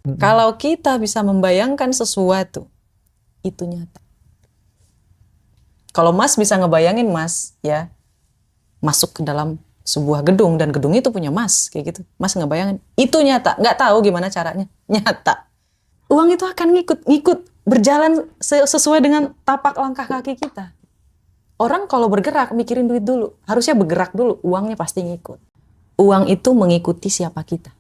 Kalau kita bisa membayangkan sesuatu, itu nyata. Kalau Mas bisa ngebayangin Mas, ya, masuk ke dalam sebuah gedung dan gedung itu punya Mas, kayak gitu. Mas ngebayangin, itu nyata. Nggak tahu gimana caranya, nyata. Uang itu akan ngikut berjalan sesuai dengan tapak langkah kaki kita. Orang kalau bergerak mikirin duit dulu, harusnya bergerak dulu, uangnya pasti ngikut. Uang itu mengikuti siapa kita.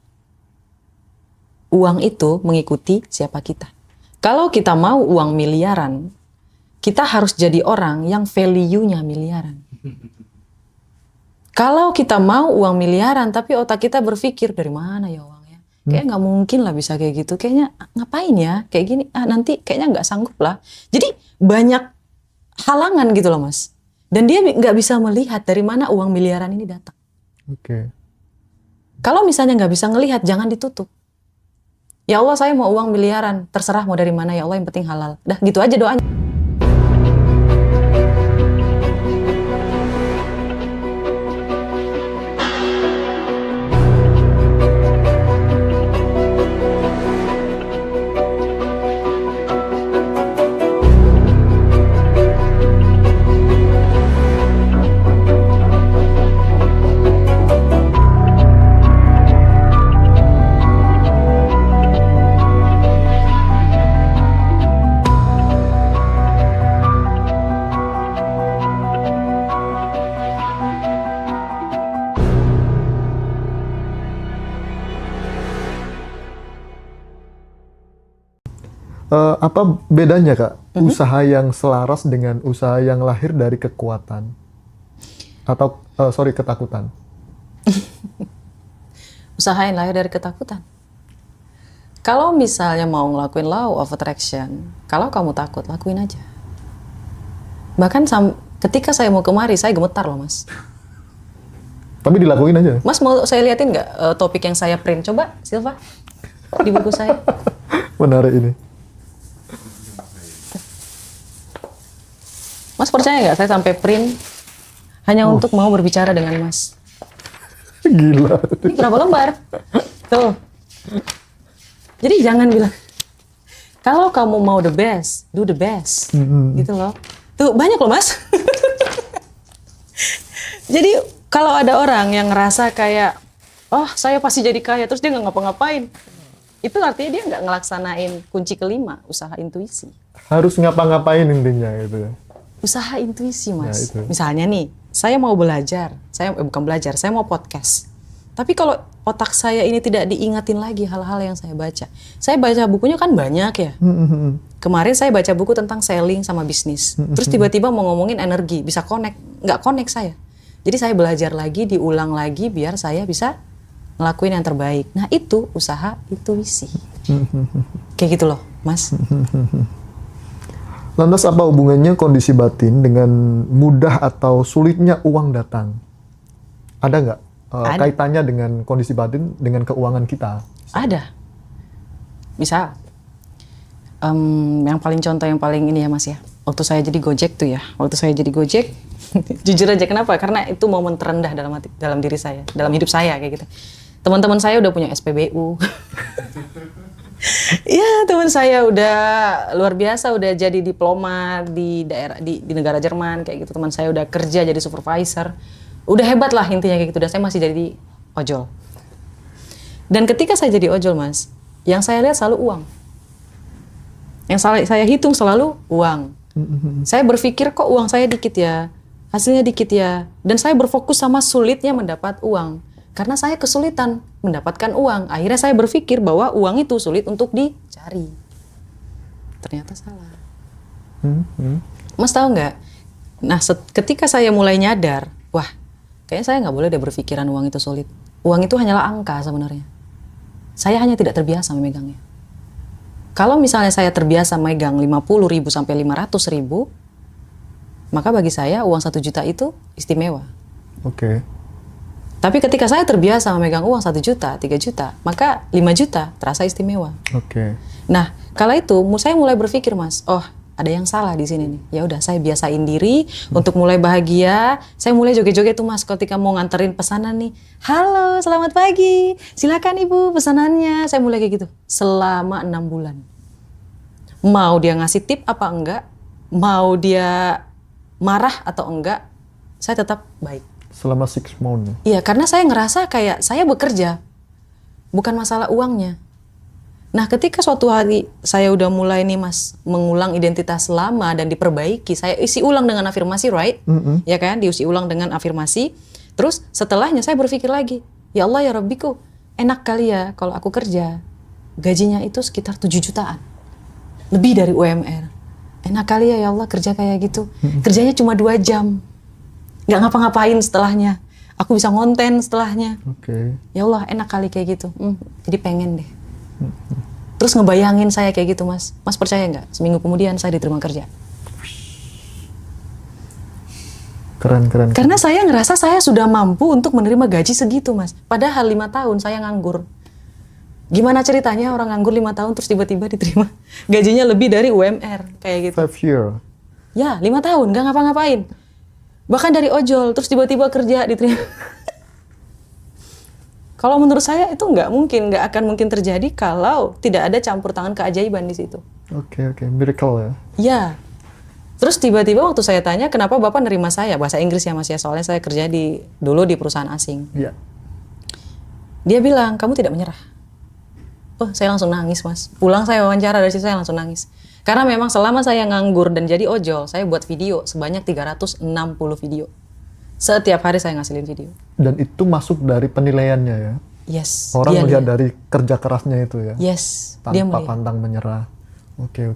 Uang itu mengikuti siapa kita. Kalau kita mau uang miliaran, kita harus jadi orang yang value-nya miliaran. Kalau kita mau uang miliaran, tapi otak kita berpikir dari mana ya uangnya? Kayaknya nggak mungkin lah bisa kayak gitu. Kayaknya ngapain ya? Kayak gini, nanti kayaknya nggak sanggup lah. Jadi banyak halangan gitu loh Mas. Dan dia nggak bisa melihat dari mana uang miliaran ini datang. Oke. Kalau misalnya nggak bisa ngelihat, jangan ditutup. Ya Allah, saya mau uang miliaran, terserah mau dari mana ya Allah, yang penting halal. Dah gitu aja doanya. Apa bedanya Kak, usaha yang selaras dengan usaha yang lahir dari kekuatan? Atau, ketakutan? Usaha yang lahir dari ketakutan. Kalau misalnya mau ngelakuin law of attraction, kalau kamu takut, lakuin aja. Bahkan ketika saya mau kemari, saya gemetar loh Mas. Tapi dilakuin aja? Mas mau saya liatin nggak topik yang saya print? Coba, Silva, di buku saya. Menarik ini. Mas percaya nggak, saya sampai print hanya untuk mau berbicara dengan Mas. Gila. Ini berapa lembar? Tuh. Jadi jangan bilang, kalau kamu mau the best, do the best. Gitu loh. Tuh, banyak loh Mas. Jadi kalau ada orang yang ngerasa kayak, oh saya pasti jadi kaya, terus dia nggak ngapa-ngapain. Itu artinya dia nggak ngelaksanain kunci kelima, usaha intuisi. Harus ngapa-ngapain intinya gitu ya. Usaha intuisi Mas. Ya, misalnya nih, saya mau belajar, bukan belajar, saya mau podcast. Tapi kalau otak saya ini tidak diingatin lagi hal-hal yang saya baca. Saya baca bukunya kan banyak ya. Kemarin saya baca buku tentang selling sama bisnis. Terus tiba-tiba mau ngomongin energi, bisa connect. Nggak connect saya. Jadi saya belajar lagi, diulang lagi biar saya bisa ngelakuin yang terbaik. Nah itu usaha intuisi. Kayak gitu loh Mas. Lantas apa hubungannya kondisi batin dengan mudah atau sulitnya uang datang? Ada nggak kaitannya dengan kondisi batin dengan keuangan kita? Ada. Misal, yang paling contoh yang paling ini ya Mas ya. Waktu saya jadi Gojek tuh ya. Waktu saya jadi Gojek, jujur aja kenapa? Karena itu momen terendah dalam diri saya, dalam hidup saya kayak gitu. Teman-teman saya udah punya SPBU. Iya, teman saya udah luar biasa, udah jadi diplomat di daerah di negara Jerman kayak gitu. Teman saya udah kerja jadi supervisor. Udah hebat lah intinya kayak gitu. Dan saya masih jadi ojol. Dan ketika saya jadi ojol Mas, yang saya lihat selalu uang. Yang saya hitung selalu uang. Saya berpikir kok uang saya dikit ya, hasilnya dikit ya. Dan saya berfokus sama sulitnya mendapat uang. Karena saya kesulitan mendapatkan uang. Akhirnya saya berpikir bahwa uang itu sulit untuk dicari. Ternyata salah. Mas tahu nggak? Nah, ketika saya mulai nyadar, wah, kayaknya saya nggak boleh deh berpikiran uang itu sulit. Uang itu hanyalah angka sebenarnya. Saya hanya tidak terbiasa memegangnya. Kalau misalnya saya terbiasa megang 50.000 sampai 500.000, maka bagi saya uang 1 juta itu istimewa. Oke. Tapi ketika saya terbiasa memegang uang 1 juta, 3 juta, maka 5 juta terasa istimewa. Oke. Nah, kala itu saya mulai berpikir Mas, oh ada yang salah di sini nih. Ya udah, saya biasain diri untuk mulai bahagia. Saya mulai joget-joget tuh Mas ketika mau nganterin pesanan nih. Halo, selamat pagi. Silakan Ibu pesanannya. Saya mulai kayak gitu selama 6 bulan. Mau dia ngasih tip apa enggak, mau dia marah atau enggak, saya tetap baik. Selama 6 months. Iya, karena saya ngerasa kayak saya bekerja, bukan masalah uangnya. Nah, ketika suatu hari saya udah mulai nih Mas mengulang identitas lama dan diperbaiki, saya isi ulang dengan afirmasi, right? Ya kan, diisi ulang dengan afirmasi. Terus setelahnya saya berpikir lagi, ya Allah ya Rabbiku, enak kali ya kalau aku kerja, gajinya itu sekitar 7 jutaan, lebih dari UMR. Enak kali ya Allah kerja kayak gitu, kerjanya cuma 2 jam, nggak ngapa-ngapain setelahnya, aku bisa ngonten setelahnya. Ya Allah enak kali kayak gitu, jadi pengen deh. Terus ngebayangin saya kayak gitu Mas. Mas percaya nggak? Seminggu kemudian saya diterima kerja. Keren. Karena saya ngerasa saya sudah mampu untuk menerima gaji segitu Mas. Padahal 5 tahun saya nganggur. Gimana ceritanya orang nganggur 5 tahun terus tiba-tiba diterima gajinya lebih dari UMR kayak gitu. 5 years. Ya 5 tahun nggak ngapa-ngapain. Bahkan dari ojol terus tiba-tiba kerja diterima. Kalau menurut saya itu nggak akan mungkin terjadi kalau tidak ada campur tangan keajaiban di situ. Oke, miracle ya. Ya. Terus tiba-tiba waktu saya tanya kenapa Bapak nerima saya, bahasa Inggris ya Mas ya, soalnya saya kerja dulu di perusahaan asing. Iya. Dia bilang, kamu tidak menyerah. Oh, saya langsung nangis Mas. Pulang saya wawancara dari situ saya langsung nangis. Karena memang selama saya nganggur dan jadi ojol, saya buat video sebanyak 360 video. Setiap hari saya ngasilin video. Dan itu masuk dari penilaiannya ya? Yes. Orang melihat dari kerja kerasnya itu ya? Yes. Tanpa pantang menyerah. Oke.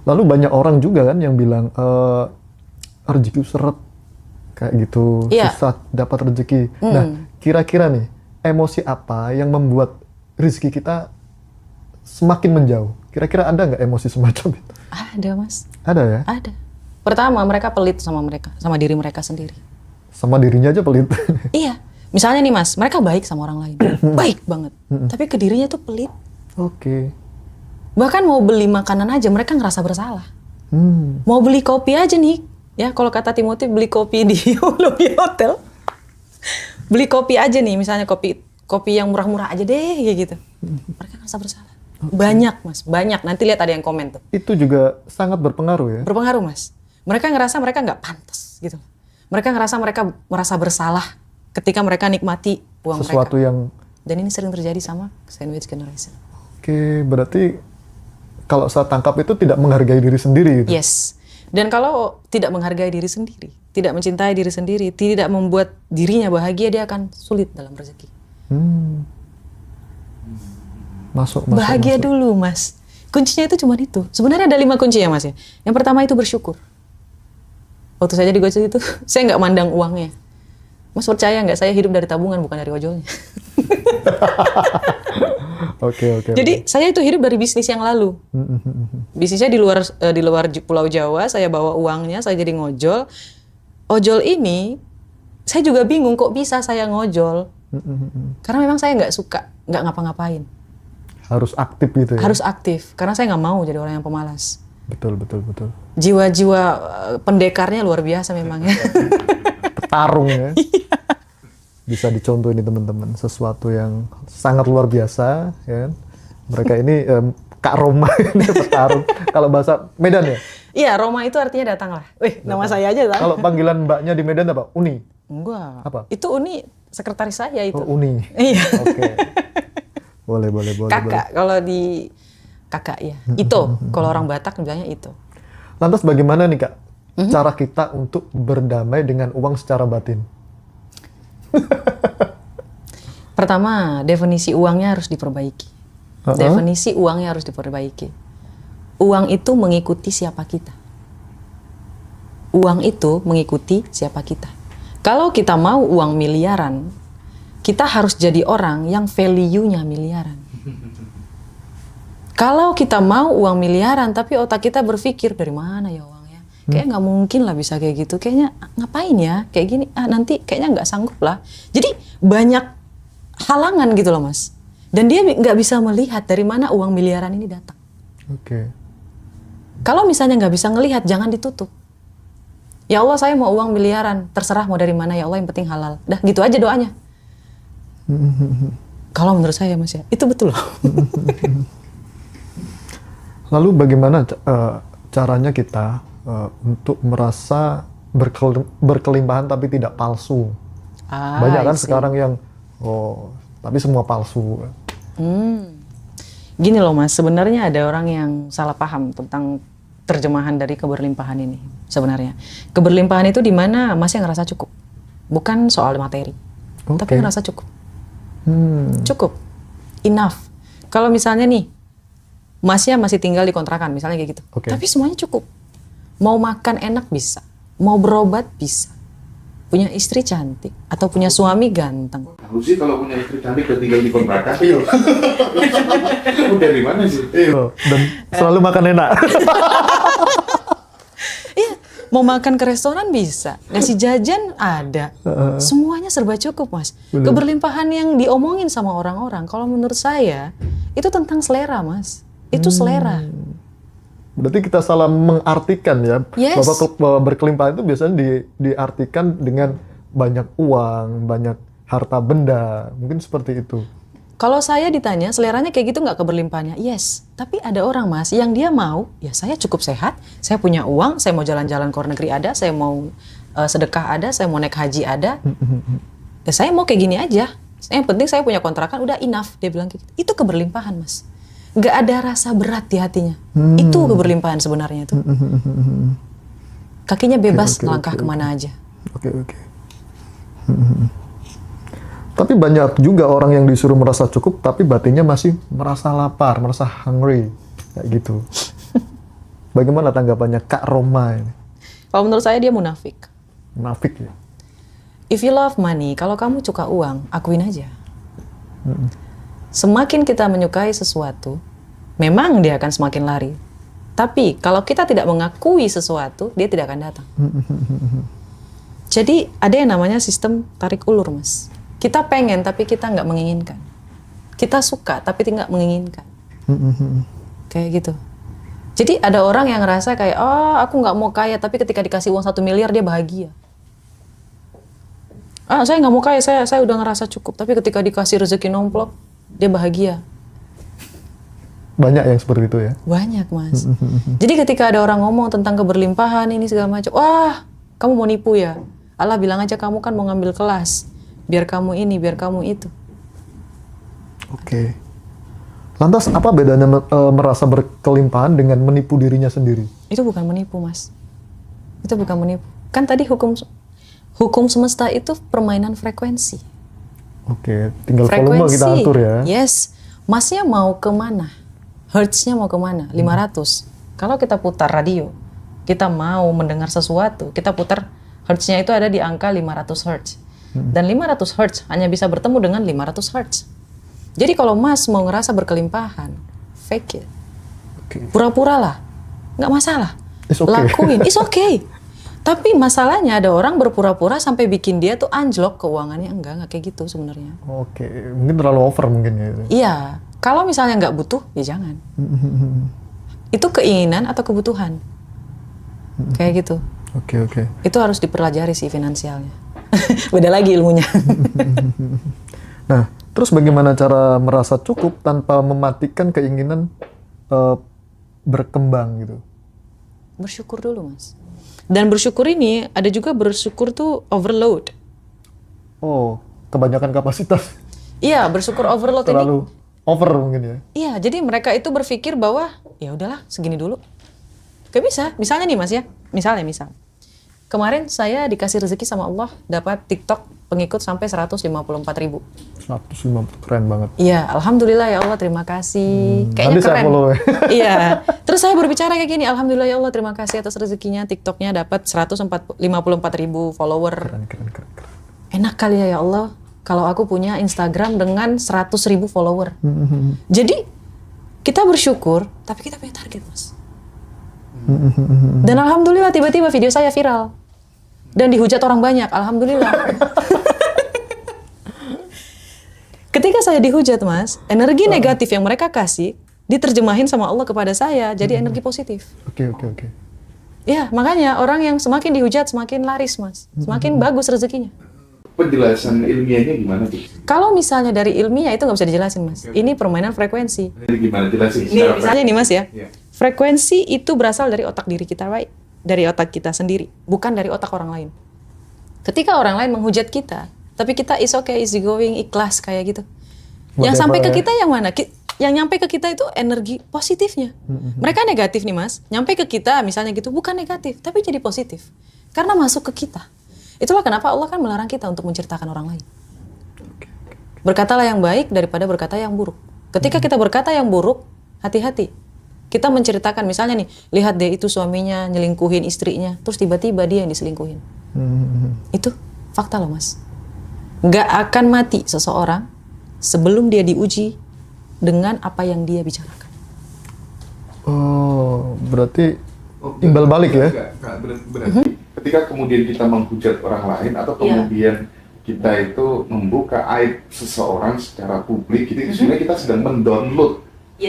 Lalu banyak orang juga kan yang bilang, rezeki seret, kayak gitu, susah dapat rezeki. Nah, kira-kira nih, emosi apa yang membuat rezeki kita semakin menjauh? Kira-kira ada nggak emosi semacam itu? Ada Mas. Ada ya? Ada. Pertama, mereka pelit sama diri mereka sendiri. Sama dirinya aja pelit. Iya. Misalnya nih Mas, mereka baik sama orang lain. Baik banget. Tapi ke dirinya tuh pelit. Oke. Bahkan mau beli makanan aja mereka ngerasa bersalah. Mau beli kopi aja nih. Ya, kalau kata Timothy beli kopi di lobby hotel. Beli kopi aja nih, misalnya kopi yang murah-murah aja deh kayak gitu. Mereka ngerasa bersalah. Banyak Mas, banyak. Nanti lihat ada yang komen tuh. Itu juga sangat berpengaruh ya? Berpengaruh Mas. Mereka ngerasa mereka nggak pantas gitu. Mereka ngerasa mereka merasa bersalah ketika mereka nikmati uang sesuatu mereka. Yang... Dan ini sering terjadi sama sandwich generation. Oke, berarti kalau saya tangkap itu tidak menghargai diri sendiri gitu? Yes. Dan kalau tidak menghargai diri sendiri, tidak mencintai diri sendiri, tidak membuat dirinya bahagia, dia akan sulit dalam rezeki. Masuk. Bahagia dulu Mas. Kuncinya itu cuma itu. Sebenarnya ada 5 kunci ya Mas ya. Yang pertama itu bersyukur. Waktu saya jadi gojol itu, saya nggak mandang uangnya. Mas percaya nggak, saya hidup dari tabungan bukan dari ojolnya. Oke. Jadi saya itu hidup dari bisnis yang lalu. Bisnisnya di luar Pulau Jawa, saya bawa uangnya, saya jadi ngojol. Ojol ini, saya juga bingung kok bisa saya ngojol. Karena memang saya nggak suka, nggak ngapa-ngapain. Harus aktif gitu ya? Harus aktif, karena saya nggak mau jadi orang yang pemalas. Betul. Jiwa-jiwa pendekarnya luar biasa memang ya. Petarung ya. Bisa dicontoh ini teman-teman, sesuatu yang sangat luar biasa ya. Mereka ini Kak Roma ini petarung. Kalau bahasa Medan ya? Iya, Roma itu artinya datang lah. Nama saya aja datang. Kalau panggilan mbaknya di Medan apa? Uni? Enggak. Apa? Itu Uni, sekretaris saya itu. Oh, Uni. Iya. Oke. Boleh. Kakak, kalau di kakak ya. Itu, kalau orang Batak bilangnya itu. Lantas bagaimana nih Kak, cara kita untuk berdamai dengan uang secara batin? Pertama, definisi uangnya harus diperbaiki. Definisi uangnya harus diperbaiki. Uang itu mengikuti siapa kita. Uang itu mengikuti siapa kita. Kalau kita mau uang miliaran, kita harus jadi orang yang value-nya miliaran. Kalau kita mau uang miliaran, tapi otak kita berpikir dari mana ya uangnya? Kayak nggak mungkin lah bisa kayak gitu. Kayaknya ngapain ya? Kayak gini, nanti kayaknya nggak sanggup lah. Jadi banyak halangan gitu loh Mas. Dan dia nggak bisa melihat dari mana uang miliaran ini datang. Oke. Kalau misalnya nggak bisa ngelihat, jangan ditutup. Ya Allah, saya mau uang miliaran, terserah mau dari mana ya Allah, yang penting halal. Dah gitu aja doanya. Kalau menurut saya Mas ya, itu betul loh. Lalu bagaimana caranya kita untuk merasa berkelimpahan tapi tidak palsu? Banyak kan sekarang yang tapi semua palsu. Gini loh Mas, sebenarnya ada orang yang salah paham tentang terjemahan dari keberlimpahan ini. Sebenarnya keberlimpahan itu di mana Masnya ngerasa cukup, bukan soal materi, tapi ngerasa cukup. Cukup, enough. Kalau misalnya nih Masnya masih tinggal di kontrakan misalnya kayak gitu, tapi semuanya cukup. Mau makan enak bisa, mau berobat bisa, punya istri cantik atau punya suami ganteng. Aku sih kalau punya istri cantik dan tinggal di kontrakan. Kamu dari mana sih? Dan selalu makan enak. Iya, mau makan ke restoran bisa, ngasih jajan ada, semuanya serba cukup Mas. Keberlimpahan yang diomongin sama orang-orang, kalau menurut saya itu tentang selera Mas, itu selera. Berarti kita salah mengartikan ya, bahwa berkelimpahan itu biasanya diartikan dengan banyak uang, banyak harta benda, mungkin seperti itu. Kalau saya ditanya seleranya kayak gitu nggak keberlimpahannya? Yes, tapi ada orang Mas yang dia mau, ya saya cukup sehat, saya punya uang, saya mau jalan-jalan ke luar negeri ada, saya mau sedekah ada, saya mau naik haji ada, ya saya mau kayak gini aja. Yang penting saya punya kontrakan, udah enough, dia bilang kayak gitu. Itu keberlimpahan Mas. Nggak ada rasa berat di hatinya. Itu keberlimpahan sebenarnya itu. Kakinya bebas melangkah kemana aja. Oke. Tapi banyak juga orang yang disuruh merasa cukup, tapi batinnya masih merasa lapar, merasa hungry, kayak gitu. Bagaimana tanggapannya Kak Roma ini? Kalau menurut saya dia munafik. Munafik ya? If you love money, kalau kamu suka uang, akuin aja. Semakin kita menyukai sesuatu, memang dia akan semakin lari. Tapi kalau kita tidak mengakui sesuatu, dia tidak akan datang. Jadi ada yang namanya sistem tarik ulur Mas. Kita pengen tapi kita nggak menginginkan. Kita suka tapi tidak menginginkan. Kayak gitu. Jadi ada orang yang ngerasa kayak, aku nggak mau kaya, tapi ketika dikasih uang 1 miliar dia bahagia. Saya nggak mau kaya, saya udah ngerasa cukup, tapi ketika dikasih rezeki nomplok, dia bahagia. Banyak yang seperti itu ya? Banyak Mas. Jadi ketika ada orang ngomong tentang keberlimpahan ini segala macam, wah kamu mau nipu ya? Allah bilang aja kamu kan mau ngambil kelas. Biar kamu ini, biar kamu itu. Oke. Lantas apa bedanya merasa berkelimpahan dengan menipu dirinya sendiri? Itu bukan menipu Mas. Itu bukan menipu. Kan tadi hukum semesta itu permainan frekuensi. Oke, tinggal volume kita atur ya. Yes. Masnya mau kemana? Hertz-nya mau kemana? 500. Kalau kita putar radio, kita mau mendengar sesuatu, kita putar Hertz-nya itu ada di angka 500 Hertz. Dan 500 Hertz hanya bisa bertemu dengan 500 Hertz. Jadi kalau Mas mau ngerasa berkelimpahan, fake it. Pura-pura lah, nggak masalah. Lakuin, it's okay. Tapi masalahnya ada orang berpura-pura sampai bikin dia tuh anjlok keuangannya. Enggak kayak gitu sebenarnya. Oke, mungkin terlalu over mungkin ya. Iya, kalau misalnya nggak butuh, ya jangan. Itu keinginan atau kebutuhan. Kayak gitu. Oke. Itu harus dipelajari sih finansialnya. Beda lagi ilmunya. Nah, terus bagaimana cara merasa cukup tanpa mematikan keinginan berkembang gitu? Bersyukur dulu Mas. Dan bersyukur ini ada juga bersyukur tuh overload. Oh, kebanyakan kapasitas. Iya, bersyukur overload ini. Terlalu over mungkin ya. Iya, jadi mereka itu berpikir bahwa ya udahlah segini dulu. Gak bisa. Misalnya nih Mas ya. Misal. Kemarin saya dikasih rezeki sama Allah dapat TikTok pengikut sampai 154.000. 150, keren banget. Iya, alhamdulillah ya Allah, terima kasih. Kayaknya nanti keren. Saya follow. Iya. Terus saya berbicara kayak gini, alhamdulillah ya Allah, terima kasih atas rezekinya, TikToknya dapat 154.000 follower. Keren. Enak kali ya Allah, kalau aku punya Instagram dengan 100.000 follower. Jadi kita bersyukur, tapi kita punya target Mas. Dan alhamdulillah tiba-tiba video saya viral. Dan dihujat orang banyak, alhamdulillah. Ketika saya dihujat Mas, energi negatif yang mereka kasih diterjemahin sama Allah kepada saya jadi energi positif. Oke. Ya, makanya orang yang semakin dihujat semakin laris, Mas. Semakin bagus rezekinya. Penjelasan ilmiahnya gimana tuh? Kalau misalnya dari ilmiah itu nggak bisa dijelasin, Mas. Ini permainan frekuensi. Jadi gimana jelasin? Ini misalnya nih, Mas ya. Iya. Frekuensi itu berasal dari otak diri kita, right? Dari otak kita sendiri, bukan dari otak orang lain. Ketika orang lain menghujat kita, tapi kita is okay, easy going, ikhlas kayak gitu. Yang sampai ke kita yang mana? Yang nyampe ke kita itu energi positifnya. Mereka negatif nih, Mas. Nyampe ke kita misalnya gitu, bukan negatif, tapi jadi positif. Karena masuk ke kita. Itulah kenapa Allah kan melarang kita untuk menceritakan orang lain. Berkatalah yang baik daripada berkata yang buruk. Ketika kita berkata yang buruk, hati-hati. Kita menceritakan misalnya nih, lihat deh itu suaminya nyelingkuhin istrinya, terus tiba-tiba dia yang diselingkuhin. Itu fakta loh, Mas. Nggak akan mati seseorang sebelum dia diuji dengan apa yang dia bicarakan. Oh, berarti imbal balik ya? Berarti ketika kemudian kita menghujat orang lain atau kemudian kita itu membuka aib seseorang secara publik, itu sebenarnya kita sedang mendownload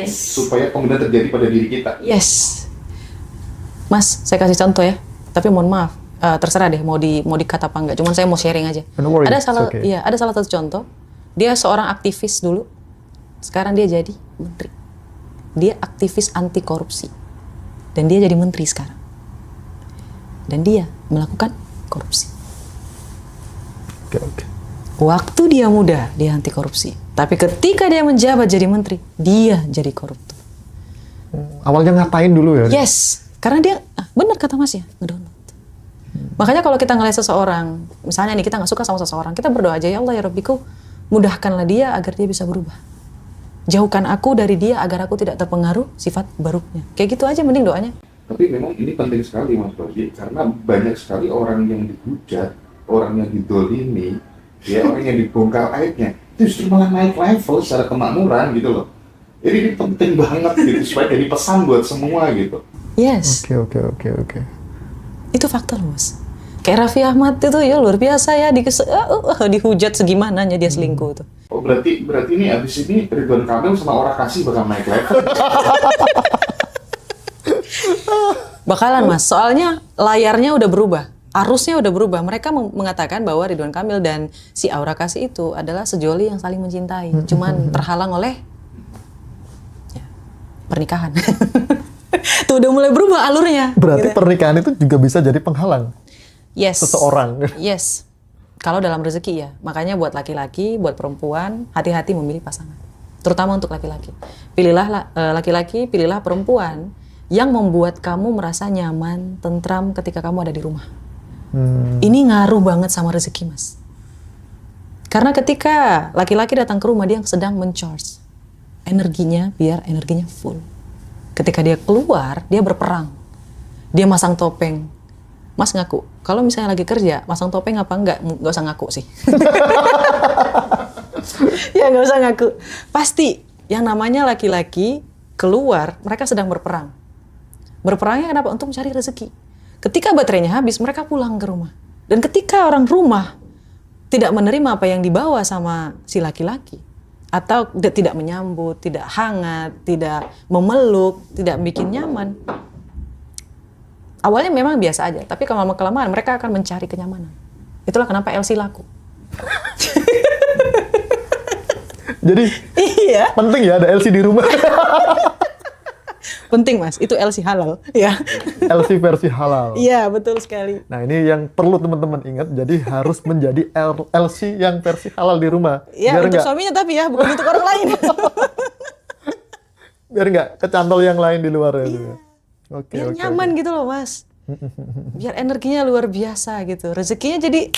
supaya kemudian terjadi pada diri kita. Yes. Mas, saya kasih contoh ya. Tapi mohon maaf, terserah deh mau dikata apa enggak. Cuman saya mau sharing aja. Ada salah satu contoh. Dia seorang aktivis dulu. Sekarang dia jadi menteri. Dia aktivis anti korupsi. Dan dia jadi menteri sekarang. Dan dia melakukan korupsi. Oke. Waktu dia muda, dia anti korupsi. Tapi ketika dia menjabat jadi menteri, dia jadi koruptor. Awalnya ngapain dulu ya? Yes, karena dia, benar kata Mas ya, ngedownload. Makanya kalau kita ngeliat seseorang, misalnya nih kita nggak suka sama seseorang, kita berdoa aja, ya Allah ya Rabbiku, mudahkanlah dia agar dia bisa berubah. Jauhkan aku dari dia agar aku tidak terpengaruh sifat buruknya. Kayak gitu aja mending doanya. Tapi memang ini penting sekali, Mas Roji, karena banyak sekali orang yang dihujat, orang yang didolimi, ya orang yang dibongkar aibnya, itu justru malah naik level secara kemakmuran gitu loh. Jadi ini penting banget gitu supaya jadi pesan buat semua gitu. Yes. Oke. Itu fakta loh, Mas. Kayak Raffi Ahmad itu ya luar biasa ya, dihujat segimananya dia selingkuh tuh. Oh berarti ini abis ini Ridwan Kamil sama Aura Kasih bakal naik level. Bakalan, Mas, soalnya layarnya udah berubah, arusnya udah berubah. Mereka mengatakan bahwa Ridwan Kamil dan si Aura Kasih itu adalah sejoli yang saling mencintai, cuman terhalang oleh pernikahan. Tuh udah mulai berubah alurnya. Berarti gitu. pernikahan itu juga bisa jadi penghalang seseorang. Yes. Kalau dalam rezeki ya. Makanya buat laki-laki, buat perempuan, hati-hati memilih pasangan. Terutama untuk laki-laki. Pilihlah laki-laki, pilihlah perempuan yang membuat kamu merasa nyaman, tentram ketika kamu ada di rumah. Ini ngaruh banget sama rezeki, Mas. Karena ketika laki-laki datang ke rumah, dia sedang men-charge energinya biar energinya full. Ketika dia keluar, dia berperang. Dia masang topeng. Mas ngaku, kalau misalnya lagi kerja, masang topeng apa enggak? Nggak usah ngaku sih. Ya nggak usah ngaku. Pasti yang namanya laki-laki keluar, mereka sedang berperang. Berperangnya kenapa? Untuk mencari rezeki. Ketika baterainya habis, mereka pulang ke rumah. Dan ketika orang rumah tidak menerima apa yang dibawa sama si laki-laki, atau tidak menyambut, tidak hangat, tidak memeluk, tidak bikin nyaman, awalnya memang biasa aja, tapi kelamaan mereka akan mencari kenyamanan. Itulah kenapa LC laku. Jadi iya. Penting ya ada LC di rumah. Penting, Mas, itu LC halal. Ya. LC versi halal. Iya, betul sekali. Nah ini yang perlu teman-teman ingat, jadi harus menjadi LC yang versi halal di rumah. Iya, untuk suaminya tapi ya, bukan untuk orang lain. Biar nggak kecantol yang lain di luar ya. Iya. Oke, Biar nyaman gitu loh, Mas. Biar energinya luar biasa gitu. Rezekinya jadi,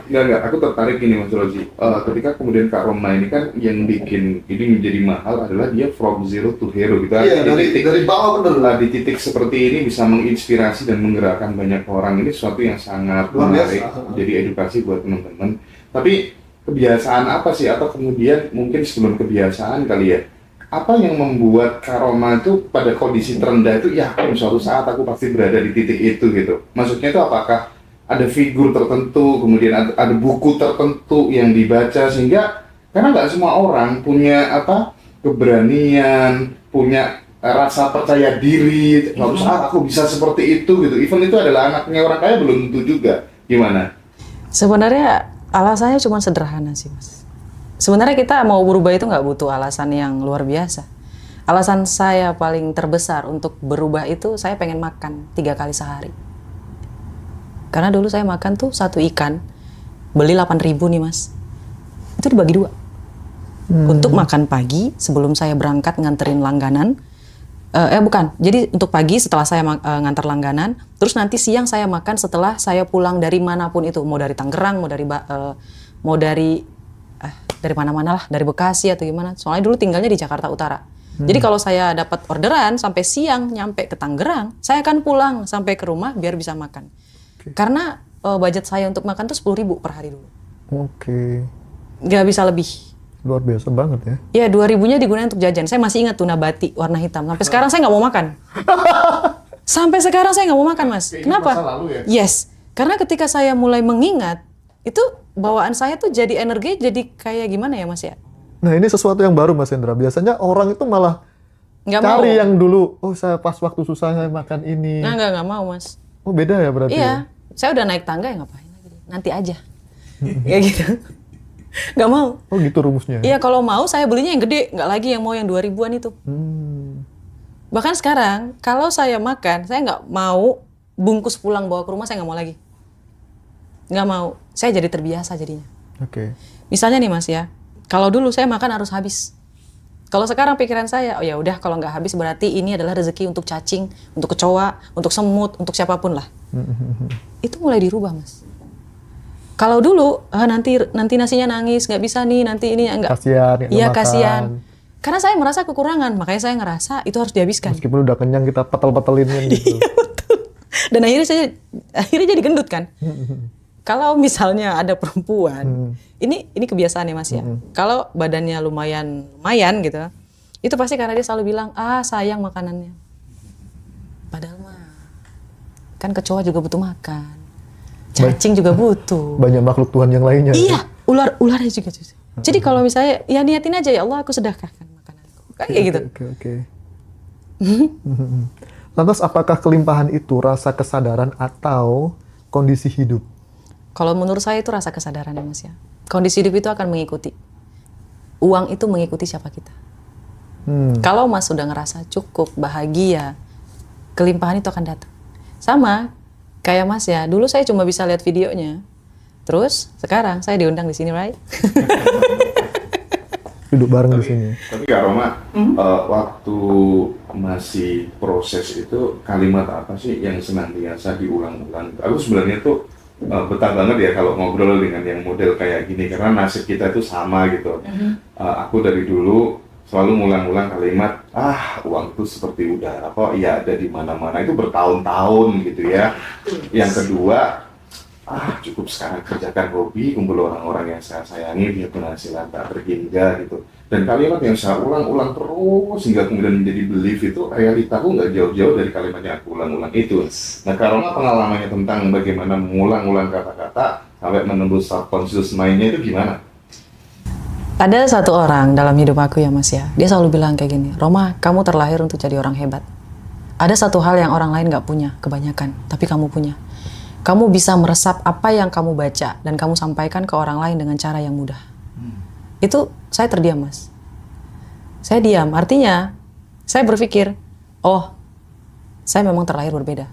Enggak, aku tertarik gini Mas Roji. Ketika kemudian Kak Roma ini kan yang bikin ini menjadi mahal adalah dia from zero to hero gitu. Iya, dari bawah bener lah. Di titik seperti ini bisa menginspirasi dan menggerakkan banyak orang. Ini sesuatu yang sangat Luar menarik, biasa. jadi edukasi buat teman-teman. Tapi kebiasaan apa sih? Atau kemudian mungkin sebelum kebiasaan kali ya, apa yang membuat Kak Roma itu pada kondisi terendah itu yakin suatu saat aku pasti berada di titik itu gitu? Maksudnya itu apakah ada figur tertentu, kemudian ada buku tertentu yang dibaca sehingga karena nggak semua orang punya keberanian, punya rasa percaya diri, suatu saat aku bisa seperti itu gitu. Even itu adalah anaknya orang kaya belum tentu juga. Gimana? Sebenarnya alasannya cuma sederhana sih Mas. Sebenarnya kita mau berubah itu nggak butuh alasan yang luar biasa. Alasan saya paling terbesar untuk berubah itu saya pengen makan 3 kali sehari. Karena dulu saya makan tuh 1 ikan beli 8.000 nih Mas. Itu dibagi 2. Untuk makan pagi sebelum saya berangkat nganterin langganan. Bukan. Jadi untuk pagi setelah saya ngantar langganan, terus nanti siang saya makan setelah saya pulang dari manapun itu, mau dari Tangerang, mau dari mana-mana lah, dari Bekasi atau gimana. Soalnya dulu tinggalnya di Jakarta Utara. Jadi kalau saya dapat orderan sampai siang nyampe ke Tangerang, saya akan pulang sampai ke rumah biar bisa makan. Karena budget saya untuk makan tuh 10.000 per hari dulu. Oke. Nggak bisa lebih. Luar biasa banget ya. Ya 2.000-nya digunakan untuk jajan. Saya masih ingat tuh nabati warna hitam. Sampai sekarang saya nggak mau makan. Sampai sekarang saya nggak mau makan Mas. Kenapa? Masa lalu ya? Yes. Karena ketika saya mulai mengingat, itu bawaan saya tuh jadi energi jadi kayak gimana ya Mas ya? Nah ini sesuatu yang baru Mas Hendra. Biasanya orang itu malah Nggak cari mau. yang dulu, oh saya pas waktu susah saya makan ini. Nggak mau Mas. Oh beda ya berarti Iya. Saya udah naik tangga ya ngapain lagi. Nanti aja. Kayak gitu. Nggak mau. Oh gitu rumusnya. Iya kalau mau saya belinya yang gede. Nggak lagi yang mau yang 2.000-an itu. Bahkan sekarang kalau saya makan, saya nggak mau bungkus pulang bawa ke rumah, saya nggak mau lagi. Nggak mau. Saya jadi terbiasa jadinya. Oke. Misalnya nih Mas ya, kalau dulu saya makan harus habis. Kalau sekarang pikiran saya, oh ya udah kalau nggak habis berarti ini adalah rezeki untuk cacing, untuk kecoa, untuk semut, untuk siapapun lah. Itu mulai dirubah Mas. Kalau dulu nanti nasinya nangis, nggak bisa nih, nanti ini nggak. Kasihan. Iya kasihan. Karena saya merasa kekurangan, makanya saya ngerasa itu harus dihabiskan. Meskipun udah kenyang kita petel-petelin gitu. Iya betul. Dan akhirnya jadi gendut kan. Kalau misalnya ada perempuan, ini kebiasaan ya Mas ya. Kalau badannya lumayan gitu, itu pasti karena dia selalu bilang, sayang makanannya. Padahal mah, kan kecoa juga butuh makan, cacing juga butuh. Banyak makhluk Tuhan yang lainnya. Iya, ularnya juga. Jadi kalau misalnya, ya niatin aja ya Allah, aku sedekahkan makananku. Kayak gitu. Oke. Lantas apakah kelimpahan itu rasa kesadaran atau kondisi hidup? Kalau menurut saya itu rasa kesadaran ya Mas ya. Kondisi hidup itu akan mengikuti. Uang itu mengikuti siapa kita. Kalau Mas sudah ngerasa cukup, bahagia, kelimpahan itu akan datang. Sama kayak Mas ya, dulu saya cuma bisa lihat videonya. Terus sekarang saya diundang di sini, right? Duduk bareng di sini. Tapi Kak Roma, waktu masih proses itu kalimat apa sih yang senantiasa diulang-ulang? Aku sebenarnya tuh betah banget ya kalau ngobrol dengan yang model kayak gini karena nasib kita itu sama gitu. Aku dari dulu selalu ngulang-ulang kalimat uang itu seperti udara kok ya ada di mana-mana, itu bertahun-tahun gitu ya. Yang kedua, cukup sekarang kerjakan hobi, kumpul orang-orang yang saya sayangi, punya penghasilan tak terhingga gitu. Dan kalimat yang saya ulang-ulang terus hingga kemudian menjadi belief itu, realitaku nggak jauh-jauh dari kalimat yang aku ulang-ulang itu. Nah, karena pengalamannya tentang bagaimana mengulang-ulang kata-kata sampai menembus subconscious mind-nya itu gimana? Ada satu orang dalam hidup aku ya Mas ya, dia selalu bilang kayak gini, Roma, kamu terlahir untuk jadi orang hebat. Ada satu hal yang orang lain nggak punya, kebanyakan, tapi kamu punya. Kamu bisa meresap apa yang kamu baca dan kamu sampaikan ke orang lain dengan cara yang mudah. Itu saya terdiam Mas. Saya diam, artinya saya berpikir, saya memang terlahir berbeda.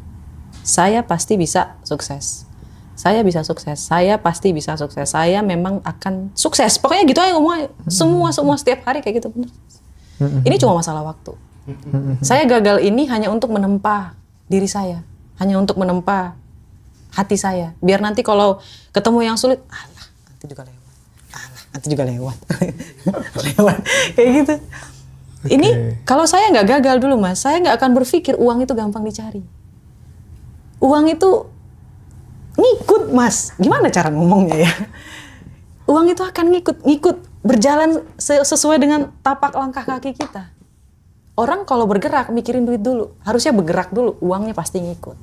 Saya pasti bisa sukses. Saya bisa sukses, saya pasti bisa sukses. Saya memang akan sukses. Pokoknya gitu aja ngomongnya. Semua setiap hari kayak gitu bener. Ini cuma masalah waktu. Saya gagal ini hanya untuk menempa diri saya. Hanya untuk menempa hati saya. Biar nanti kalau ketemu yang sulit, nanti juga lewat. Nanti juga lewat. Lewat. Kayak gitu. Ini kalau saya nggak gagal dulu Mas, saya nggak akan berpikir uang itu gampang dicari. Uang itu ngikut Mas. Gimana cara ngomongnya ya? Uang itu akan ngikut berjalan sesuai dengan tapak langkah kaki kita. Orang kalau bergerak mikirin duit dulu, harusnya bergerak dulu, uangnya pasti ngikut.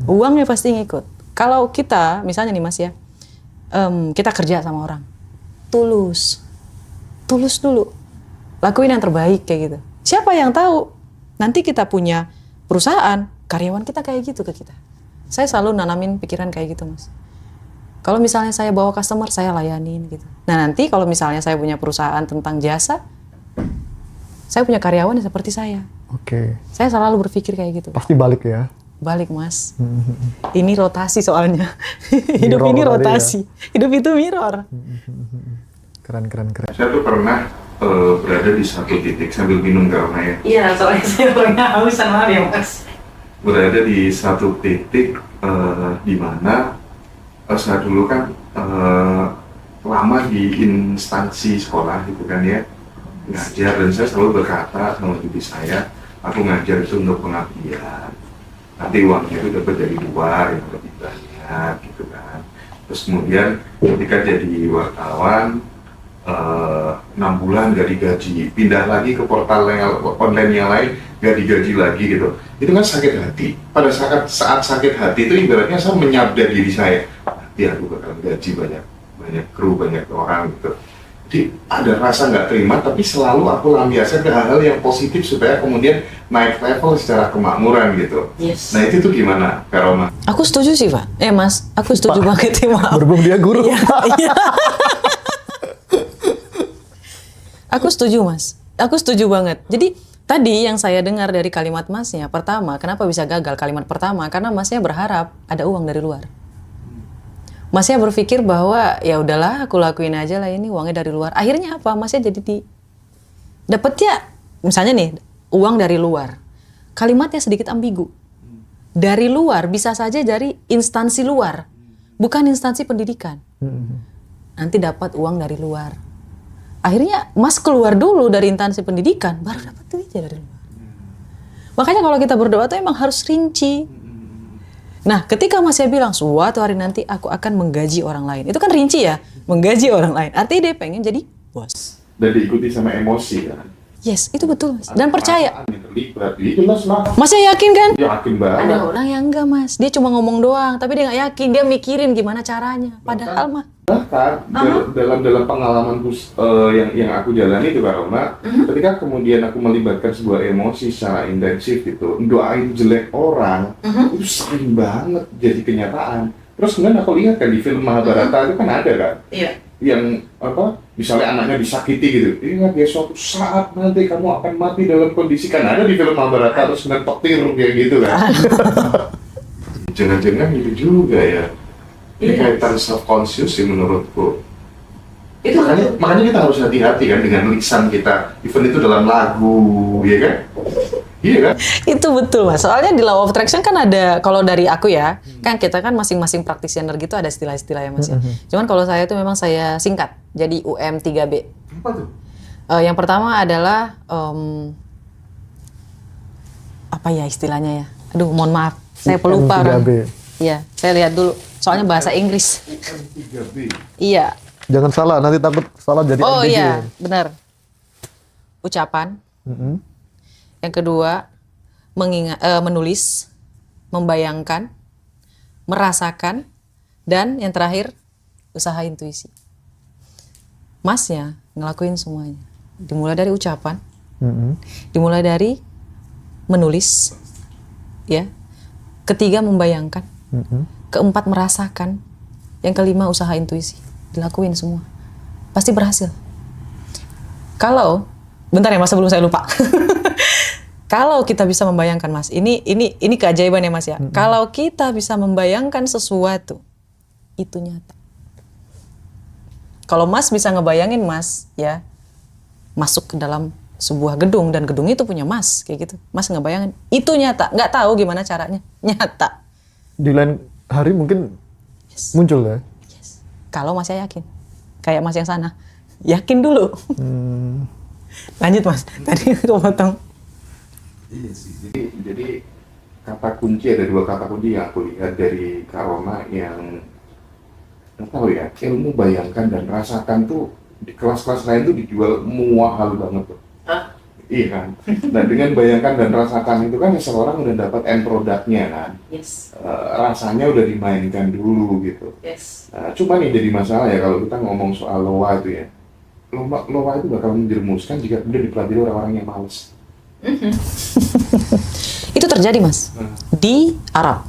Uangnya pasti ngikut. Kalau kita, misalnya nih Mas ya, kita kerja sama orang, tulus dulu. lakuin yang terbaik kayak gitu. Siapa yang tahu nanti kita punya perusahaan, karyawan kita kayak gitu ke kita. Saya selalu nanamin pikiran kayak gitu, Mas. Kalau misalnya saya bawa customer, saya layanin gitu. Nah nanti kalau misalnya saya punya perusahaan tentang jasa, saya punya karyawan yang seperti saya. Oke. Saya selalu berpikir kayak gitu. Pasti balik ya. Balik, Mas. Ini rotasi soalnya. Hidup Mirror ini tadi rotasi. Hidup itu mirror. Keren. Saya tuh pernah berada di satu titik sambil minum karena ya. Iya, soalnya saya orangnya hausan banget ya, Mas. Berada di satu titik di mana saya dulu kan lama di instansi sekolah gitu kan ya, ngajar, dan saya selalu berkata sama diri saya, aku ngajar itu untuk pengabdian. Nanti uangnya itu dapat dari luar yang lebih banyak gitu kan. Terus kemudian ketika jadi wartawan 6 bulan gak digaji, pindah lagi ke portal yang online yang lain gak digaji lagi gitu. Itu kan sakit hati. Pada saat sakit hati itu ibaratnya saya menyabda diri saya, nanti aku bakal gaji banyak kru, banyak orang gitu. Jadi ada rasa nggak terima, tapi selalu aku lampiaskan ke hal-hal yang positif supaya kemudian naik level secara kemakmuran gitu. Yes. Nah itu tuh gimana, Kak Roma? Aku setuju sih, Pak. Mas, aku setuju banget ya, maaf. Berhubung dia guru. Iya. Aku setuju, Mas. Aku setuju banget. Jadi tadi yang saya dengar dari kalimat Masnya, pertama, kenapa bisa gagal kalimat pertama? Karena Masnya berharap ada uang dari luar. Masnya berpikir bahwa ya udahlah, aku lakuin aja lah ini, uangnya dari luar. Akhirnya apa? Masnya jadi dapetnya misalnya nih uang dari luar. Kalimatnya sedikit ambigu. Dari luar bisa saja dari instansi luar, bukan instansi pendidikan. Nanti dapat uang dari luar. Akhirnya Mas keluar dulu dari instansi pendidikan, baru dapat duitnya dari luar. Makanya kalau kita berdoa tuh emang harus rinci. Nah, ketika Masnya bilang suatu hari nanti aku akan menggaji orang lain, itu kan rinci ya, menggaji orang lain. Artinya dia pengen jadi bos. Dan diikuti sama emosi kan. Yes, itu betul, Mas. Dan percaya. Yang terlibat, itu jelas lah. Masnya yakin kan? Yakin banget. Ada orang yang enggak, Mas. Dia cuma ngomong doang, tapi dia nggak yakin. Dia mikirin gimana caranya. Padahal mah. Bahkan dalam pengalamanku yang aku jalani itu Kak Roma, ketika kemudian aku melibatkan sebuah emosi secara intensif gitu, doain jelek orang, itu sering banget jadi kenyataan. Terus kemudian aku lihat kan di film Mahabharata itu kan ada kan, yang misalnya anaknya disakiti gitu, ingat ya suatu saat nanti kamu akan mati dalam kondisi, kan ada di film Mahabharata, terus kemudian petir kayak gitu kan. Jangan-jangan gitu juga ya. Ini kaitan self-conscious sih menurutku. Makanya kita harus hati-hati kan dengan lisan kita, even itu dalam lagu, ya kan? Iya kan? Itu betul, Mas. Soalnya di Law of Attraction kan ada, kalau dari aku ya, kan kita kan masing-masing practitioner gitu ada istilah-istilah ya, Mas ya. Cuman kalau saya itu memang saya singkat, jadi UM3B. Apa tuh? Yang pertama adalah apa ya istilahnya ya? Aduh, mohon maaf, saya pelupa kan. Iya, saya lihat dulu. Soalnya bahasa Inggris. UM3B. Iya. Jangan salah, nanti takut salah jadi Oh MBG. iya, benar. Ucapan. Yang kedua, menulis, membayangkan, merasakan, dan yang terakhir, usaha intuisi. Masnya ngelakuin semuanya. Dimulai dari ucapan, dimulai dari menulis, ya. Ketiga, membayangkan. Keempat, merasakan. Yang kelima, usaha intuisi. Dilakuin semua. Pasti berhasil. Kalau, bentar ya Mas sebelum saya lupa. Kalau kita bisa membayangkan, Mas, ini keajaiban ya, Mas ya. Kalau kita bisa membayangkan sesuatu, itu nyata. Kalau Mas bisa ngebayangin, Mas, ya, masuk ke dalam sebuah gedung dan gedung itu punya Mas, kayak gitu. Mas ngebayangin, itu nyata. Nggak tahu gimana caranya, nyata. Di lain hari mungkin muncul ya? Yes. Kalau Masnya yakin, kayak Mas yang sana, yakin dulu. Lanjut Mas, tadi aku potong. Iya sih, jadi kata kunci, ada dua kata kunci yang aku lihat dari Kak Roma yang nggak tahu ya, ilmu bayangkan dan rasakan tuh di kelas-kelas lain tuh dijual mahal banget tuh. Iya kan? Nah dengan bayangkan dan rasakan itu kan seseorang udah dapat end produknya kan. Yes. Rasanya udah dimainkan dulu gitu. Yes. Cuma nih jadi masalah ya kalau kita ngomong soal loa itu ya. Loa itu bakal menjerumuskan jika kemudian dipelajari orang-orang yang malas. Itu terjadi mas di Arab.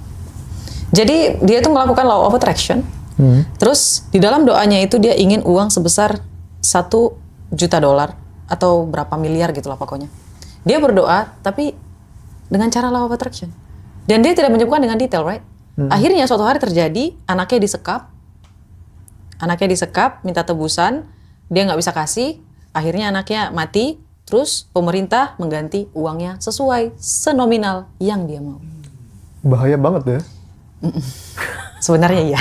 Jadi dia tuh melakukan law of attraction. Terus di dalam doanya itu dia ingin uang sebesar $1 juta atau berapa miliar gitulah pokoknya. Dia berdoa tapi dengan cara law of attraction. Dan dia tidak menyebutkan dengan detail, right? Akhirnya suatu hari terjadi anaknya disekap, minta tebusan, dia nggak bisa kasih, akhirnya anaknya mati. Terus pemerintah mengganti uangnya sesuai senominal yang dia mau. Bahaya banget ya. Sebenarnya iya.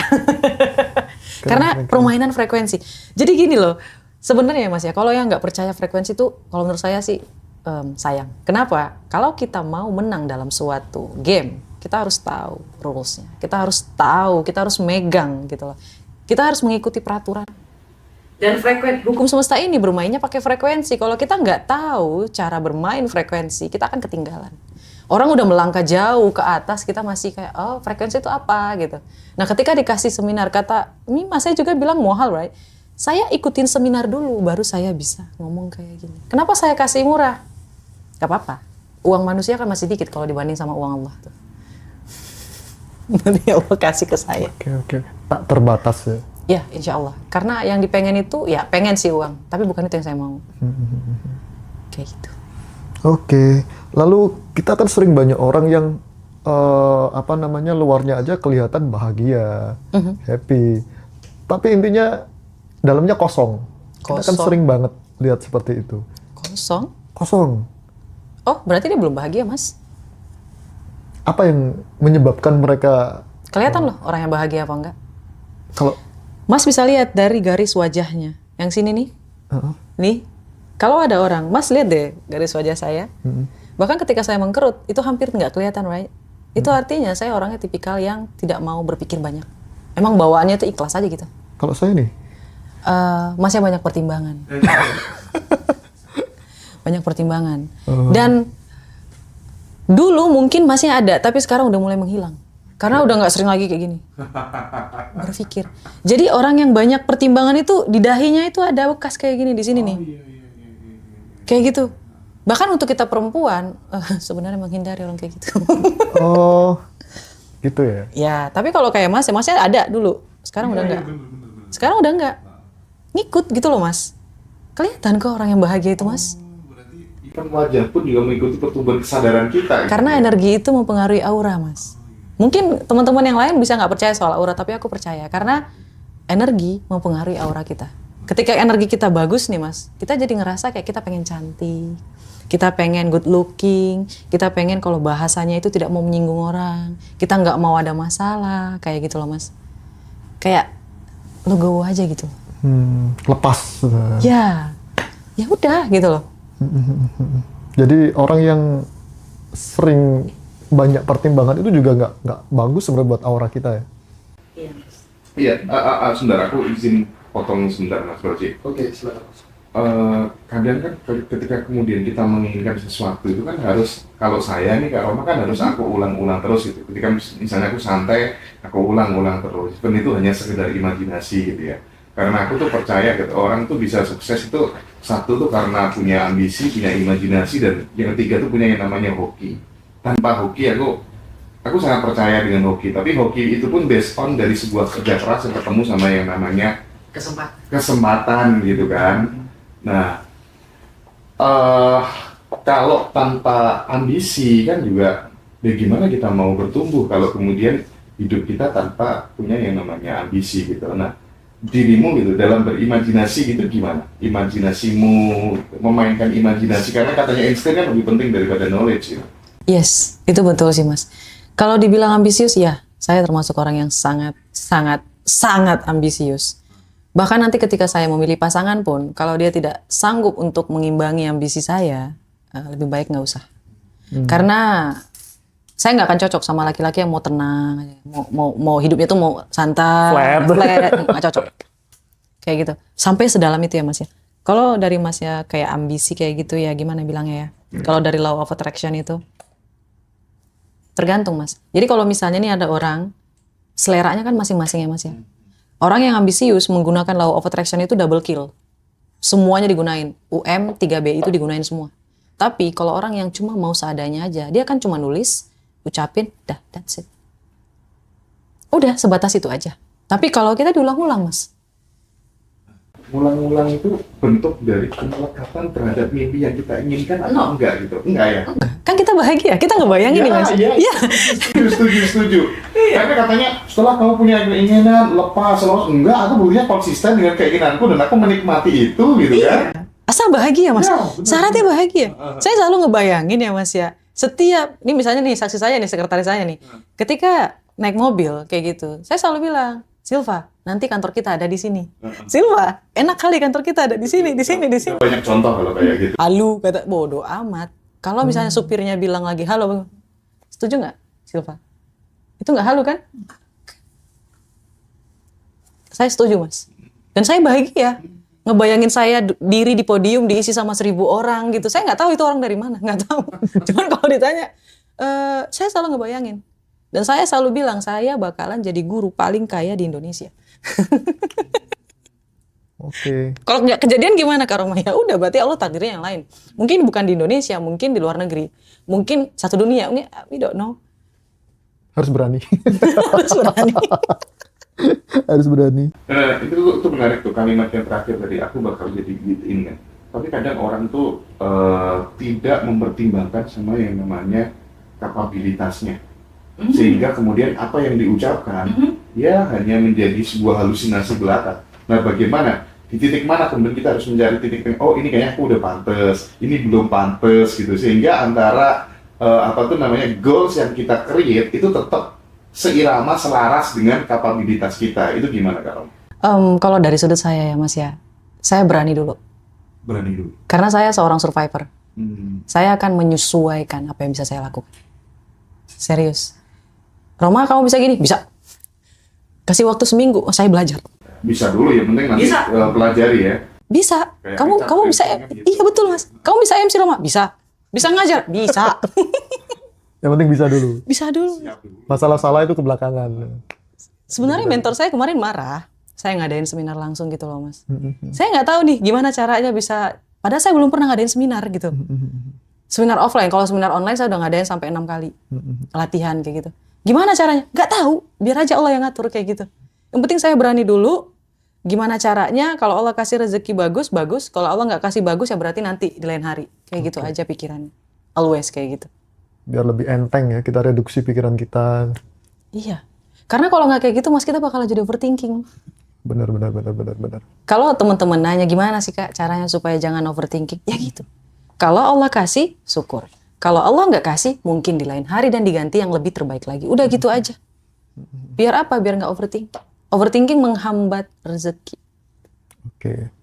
Karena permainan frekuensi. Jadi gini loh, sebenarnya mas ya, kalau yang nggak percaya frekuensi itu, kalau menurut saya sih sayang. Kenapa? Kalau kita mau menang dalam suatu game, kita harus tahu rules-nya. Kita harus megang gitu loh. Kita harus mengikuti peraturan. Dan hukum semesta ini bermainnya pakai frekuensi. Kalau kita nggak tahu cara bermain frekuensi, kita akan ketinggalan. Orang udah melangkah jauh ke atas, kita masih kayak, oh frekuensi itu apa gitu. Nah ketika dikasih seminar, ini mas saya juga bilang mahal, right? Saya ikutin seminar dulu, baru saya bisa ngomong kayak gini. Kenapa saya kasih murah? Gak apa-apa. Uang manusia kan masih dikit kalau dibanding sama uang Allah tuh. Nanti Allah kasih ke saya. Oke. Tak terbatas ya. Ya, insya Allah. Karena yang dipengen itu, ya pengen sih uang. Tapi bukan itu yang saya mau. Kayak gitu. Oke. Lalu kita kan sering banyak orang yang, luarnya aja kelihatan bahagia, happy. Tapi intinya, dalamnya kosong. Kita kan sering banget lihat seperti itu. Kosong. Oh, berarti dia belum bahagia, mas? Apa yang menyebabkan mereka... Kelihatan loh orang yang bahagia apa enggak. Kalau Mas bisa lihat dari garis wajahnya. Yang sini nih. Nih. Kalau ada orang, Mas lihat deh garis wajah saya. Bahkan ketika saya mengkerut, itu hampir nggak kelihatan, right? Itu artinya saya orangnya tipikal yang tidak mau berpikir banyak. Emang bawaannya itu ikhlas aja gitu. Kalau saya nih? Masnya banyak pertimbangan. Banyak pertimbangan. Dan dulu mungkin masih ada, tapi sekarang udah mulai menghilang. Karena udah nggak sering lagi kayak gini. Berpikir. Jadi orang yang banyak pertimbangan itu di dahinya itu ada bekas kayak gini di sini nih. Kayak gitu. Bahkan untuk kita perempuan sebenarnya menghindari orang kayak gitu. Oh, gitu ya. Ya, tapi kalau kayak Mas, ya Masnya ada dulu. Sekarang udah enggak. Sekarang udah enggak. Ngikut gitu loh Mas. Kelihatan kok orang yang bahagia itu Mas. Berarti even wajah pun juga mengikuti pertumbuhan kesadaran kita. Karena energi itu mempengaruhi aura Mas. Mungkin teman-teman yang lain bisa nggak percaya soal aura, tapi aku percaya karena energi mempengaruhi aura kita. Ketika energi kita bagus nih mas, kita jadi ngerasa kayak kita pengen cantik, kita pengen good looking, kita pengen kalau bahasanya itu tidak mau menyinggung orang, kita nggak mau ada masalah, kayak gitu loh mas. Kayak legowo aja gitu. Lepas. Ya udah gitu loh. Jadi orang yang sering banyak pertimbangan itu juga nggak bagus sebenarnya buat aura kita ya. Iya, sebentar aku izin potong sebentar Mas Roji. Oke, silakan. Kadang kan ketika kemudian kita menginginkan sesuatu itu kan harus, kalau saya nih Kak Roma kan harus aku ulang-ulang terus gitu. Ketika misalnya aku santai, aku ulang-ulang terus. Dan itu hanya sekedar imajinasi gitu ya. Karena aku tuh percaya gitu, orang tuh bisa sukses itu satu tuh karena punya ambisi, punya imajinasi, dan yang ketiga tuh punya yang namanya hoki. Tanpa hoki aku sangat percaya dengan hoki, tapi hoki itu pun based on dari sebuah kerja keras yang ketemu sama yang namanya kesempatan gitu kan. Nah, kalau tanpa ambisi kan juga bagaimana kita mau bertumbuh kalau kemudian hidup kita tanpa punya yang namanya ambisi gitu. Nah, dirimu gitu dalam berimajinasi gitu gimana? Imajinasimu, memainkan imajinasi, karena katanya Einstein kan lebih penting daripada knowledge gitu. Yes, itu betul sih mas. Kalau dibilang ambisius, ya saya termasuk orang yang sangat ambisius. Bahkan nanti ketika saya memilih pasangan pun, kalau dia tidak sanggup untuk mengimbangi ambisi saya, lebih baik nggak usah. Karena saya nggak akan cocok sama laki-laki yang mau tenang, mau hidupnya tuh mau santai, flat, nggak cocok. Kayak gitu. Sampai sedalam itu ya mas ya. Kalau dari mas ya kayak ambisi kayak gitu ya, gimana bilangnya ya? Kalau dari law of attraction itu, tergantung mas. Jadi kalau misalnya nih ada orang, seleranya kan masing-masing ya mas ya. Orang yang ambisius menggunakan law of attraction itu double kill. Semuanya digunain. UM, 3B itu digunain semua. Tapi kalau orang yang cuma mau seadanya aja, dia kan cuma nulis, ucapin, dah, that's it. Udah, sebatas itu aja. Tapi kalau kita diulang-ulang, Mas. Ulang-ulang itu bentuk dari kemelekatan terhadap mimpi yang kita inginkan atau enggak gitu? Enggak ya? Enggak. Kan kita bahagia, kita ngebayangin nih, Mas. Iya. Setuju. Karena katanya setelah kamu punya keinginan, lepas, enggak, aku berusaha konsisten dengan keinginanku dan aku menikmati itu gitu kan? Asal bahagia, Mas. Ya, benar. Syaratnya bahagia. Saya selalu ngebayangin ya, Mas ya. Setiap, ini misalnya nih, saksi saya nih, sekretaris saya nih. Ketika naik mobil kayak gitu, saya selalu bilang, Silva, nanti kantor kita ada di sini. Silva, enak kali kantor kita ada di sini, di sini. Banyak contoh kalau kayak gitu. Halu, kata, bodoh amat. Kalau misalnya supirnya bilang lagi, halo, setuju nggak, Silva? Itu nggak halu kan? Saya setuju, Mas. Dan saya bahagia. Ngebayangin saya diri di podium diisi sama 1.000 orang gitu. Saya nggak tahu itu orang dari mana, nggak tahu. Cuman kalau ditanya, saya selalu ngebayangin. Dan saya selalu bilang, saya bakalan jadi guru paling kaya di Indonesia. Oke. Kalau nggak kejadian gimana, Kak Roma? Ya udah, berarti Allah takdirnya yang lain. Mungkin bukan di Indonesia, mungkin di luar negeri. Mungkin satu dunia, we don't know. Harus berani. Harus berani. Harus berani. Itu menarik tuh kalimat yang terakhir tadi, aku bakal jadi gituin kan. Tapi kadang orang tuh tidak mempertimbangkan sama yang namanya kapabilitasnya. Sehingga kemudian apa yang diucapkan ya hanya menjadi sebuah halusinasi belaka. Nah, bagaimana? Di titik mana kemudian kita harus mencari titik, oh ini kayaknya aku udah pantes, ini belum pantes gitu. Sehingga antara goals yang kita create itu tetap seirama, selaras dengan kapabilitas kita. Itu gimana, Kak Rom? Kalau dari sudut saya ya, Mas ya, saya berani dulu. Berani dulu. Karena saya seorang survivor. Saya akan menyesuaikan apa yang bisa saya lakukan. Serius. Roma, kamu bisa gini? Bisa. Kasih waktu seminggu, saya belajar. Bisa dulu ya, penting nanti Bisa. Pelajari ya. Bisa. Kayak Kamu bisa. gitu. Iya betul, Mas. Kamu bisa MC, Roma? Bisa. Bisa ngajar? Bisa. Yang penting bisa dulu. Bisa dulu. Siap dulu. Masalah salah itu kebelakangan. Sebenarnya mentor saya kemarin marah. Saya ngadain seminar langsung gitu loh, Mas. Saya nggak tahu nih gimana caranya bisa. Padahal saya belum pernah ngadain seminar gitu. Seminar offline. Kalau seminar online saya udah ngadain sampai 6 kali. Latihan kayak gitu. Gimana caranya? Nggak tahu. Biar aja Allah yang ngatur kayak gitu. Yang penting saya berani dulu. Gimana caranya? Kalau Allah kasih rezeki bagus, bagus. Kalau Allah nggak kasih bagus ya berarti nanti di lain hari. Kayak gitu aja pikirannya. Always kayak gitu. Biar lebih enteng ya, kita reduksi pikiran kita. Iya. Karena kalau nggak kayak gitu, Mas, kita bakal jadi overthinking. Benar. Kalau teman-teman nanya gimana sih, Kak, caranya supaya jangan overthinking? Ya gitu. Kalau Allah kasih, syukur. Kalau Allah nggak kasih, mungkin di lain hari dan diganti yang lebih terbaik lagi. Udah gitu aja. Biar apa? Biar nggak overthinking. Overthinking menghambat rezeki. Oke.